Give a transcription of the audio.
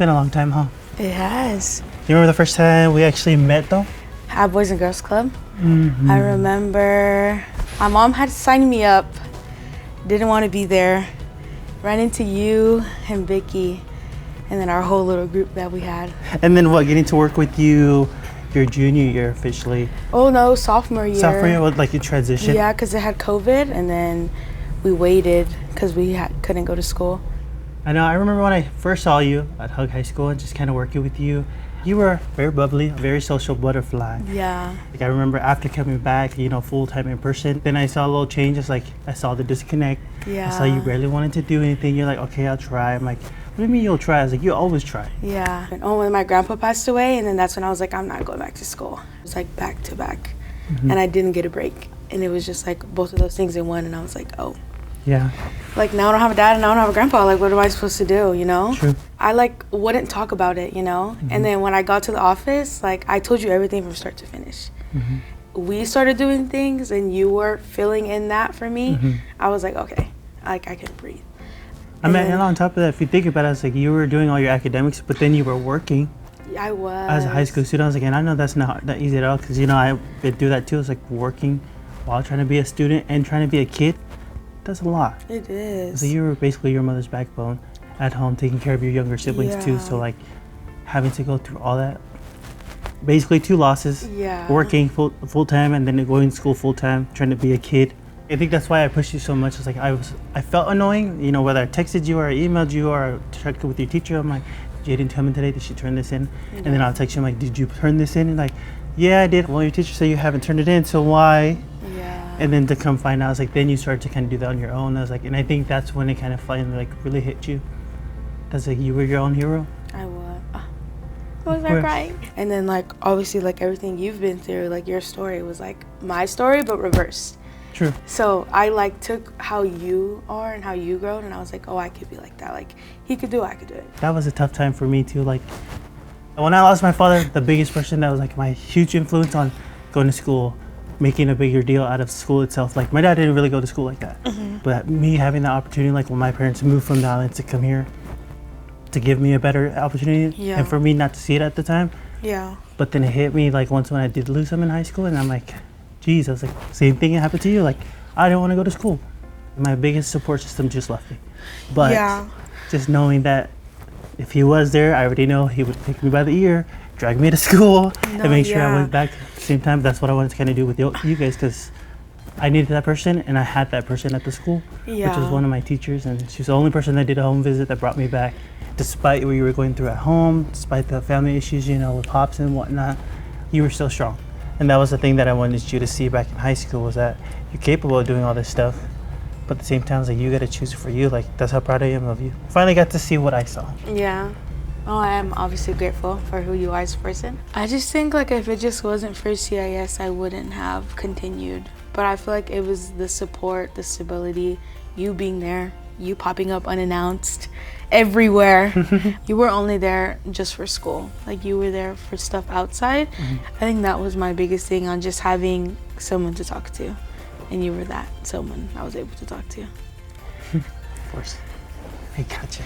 been a long time, huh? It has. You remember the first time we actually met, though? At Boys and Girls Club. I remember my mom had signed me up, didn't want to be there, ran into you and Vicky, and then our whole little group that we had. And then what, getting to work with you your junior year officially? Oh no, sophomore year. Sophomore year, like you transitioned? Yeah, because it had COVID, and then we waited because we couldn't go to school. I know, I remember when I first saw you at Hug High School and just kind of working with you. You were very bubbly, very social butterfly. Yeah. Like I remember after coming back, you know, full-time in person, then I saw a little changes, like I saw the disconnect. Yeah. I saw you barely wanted to do anything. You're like, okay, I'll try. I'm like, what do you mean you'll try? I was like, you always try. Yeah. And when my grandpa passed away, and then that's when I was like, I'm not going back to school. It was like back to back. And I didn't get a break. And it was just like both of those things in one, and I was like, oh. Yeah. Like now I don't have a dad and now I don't have a grandpa. Like what am I supposed to do, you know? True. I like wouldn't talk about it, you know? And then when I got to the office, like I told you everything from start to finish. We started doing things and you were filling in that for me. I was like, okay, like I can breathe. I mean, and on top of that, if you think about it, it's like you were doing all your academics, but then you were working. I was. As a high school student, I was like, and I know that's not that easy at all, because, you know, I would do that too. It's like working while trying to be a student and trying to be a kid. That's a lot. It is. So you were basically your mother's backbone at home, taking care of your younger siblings too. So like having to go through all that, basically 2 losses, working full time and then going to school full time, trying to be a kid. I think that's why I pushed you so much. It's like I felt annoying, you know, whether I texted you or I emailed you or I checked with your teacher. I'm like, Jaiden, tell me today, did she turn this in? And then I'll text you, I'm like, did you turn this in? And like, yeah, I did. Well, your teacher said you haven't turned it in, so why? And then to come find out, I was like, then you started to kind of do that on your own. I was like, and I think that's when it kind of finally like really hit you. That's like you were your own hero. I was. Was I crying? And then like obviously like everything you've been through, like your story was like my story but reversed. True. So I like took how you are and how you grown, and I was like, oh, I could be like that. Like he could do it, I could do it. That was a tough time for me too. Like when I lost my father, the biggest person that was like my huge influence on going to school, making a bigger deal out of school itself. Like my dad didn't really go to school like that, but me having the opportunity, like when my parents moved from the island to come here, to give me a better opportunity, and for me not to see it at the time. Yeah. But then it hit me like once when I did lose him in high school, and I'm like, geez, I was like, same thing happened to you. Like I didn't want to go to school. My biggest support system just left me. But just knowing that if he was there, I already know he would take me by the ear, drag me to school, and make sure I went back at the same time. That's what I wanted to kind of do with you guys, because I needed that person, and I had that person at the school, which was one of my teachers, and she was the only person that did a home visit that brought me back. Despite what you were going through at home, despite the family issues, you know, with pops and whatnot, you were still strong. And that was the thing that I wanted you to see back in high school, was that you're capable of doing all this stuff, but at the same time, it's like you got to choose it for you. Like that's how proud I am of you. Finally got to see what I saw. Yeah. Oh, I am obviously grateful for who you are as a person. I just think like if it just wasn't for CIS, I wouldn't have continued. But I feel like it was the support, the stability, you being there, you popping up unannounced everywhere. You were only there just for school. Like you were there for stuff outside. I think that was my biggest thing, on just having someone to talk to. And you were that someone I was able to talk to. Of course. I gotcha.